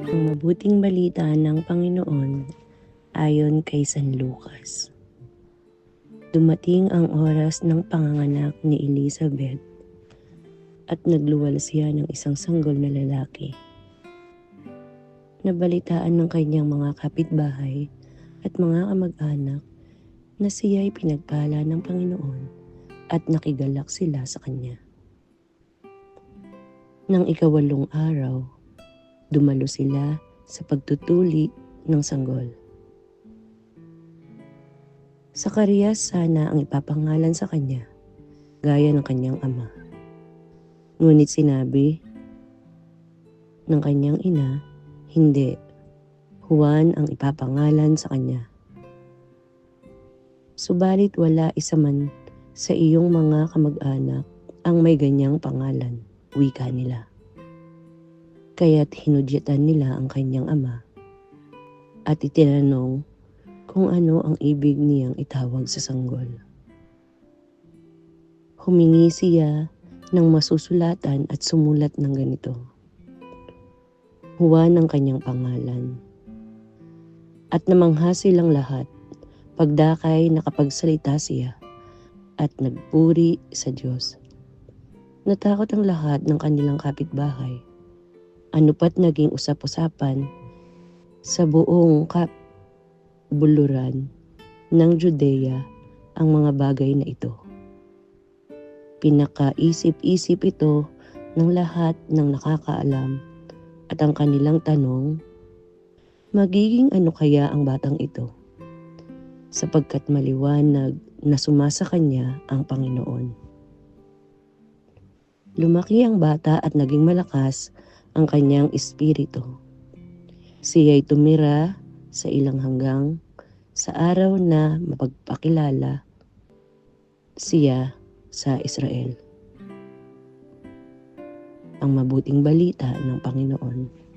Ang mabuting balita ng Panginoon ayon kay San Lucas. Dumating ang oras ng panganganak ni Elizabeth at nagluwal siya ng isang sanggol na lalaki. Nabalitaan ng kanyang mga kapitbahay at mga kamag-anak na siya'y pinagpala ng Panginoon at nakigalak sila sa kanya. Nang ika-8 araw, dumalo sila sa pagtutuli ng sanggol. Zacarias sana ang ipapangalan sa kanya, gaya ng kanyang ama. Ngunit sinabi ng kanyang ina, hindi, Juan ang ipapangalan sa kanya. Subalit wala isa man sa iyong mga kamag-anak ang may ganyang pangalan, wika nila. Kaya't hinudyatan nila ang kanyang ama at itinanong kung ano ang ibig niyang itawag sa sanggol. Humingi siya ng masusulatan at sumulat ng ganito, Juan ang kanyang pangalan. At namangha silang lahat, pagdakay nakapagsalita siya at nagpuri sa Diyos. Natakot ang lahat ng kanilang kapitbahay. Ano pat naging usap-usapan sa buong buluran ng Judea ang mga bagay na ito. Pinakaisip-isip ito ng lahat ng nakakaalam at ang kanilang tanong, magiging ano kaya ang batang ito? Sapagkat maliwanag na sumasa kanya ang Panginoon. Lumaki ang bata at naging malakas ang kanyang espiritu. Siya'y tumira sa ilang hanggang sa araw na mapagpakilala siya sa Israel. Ang mabuting balita ng Panginoon.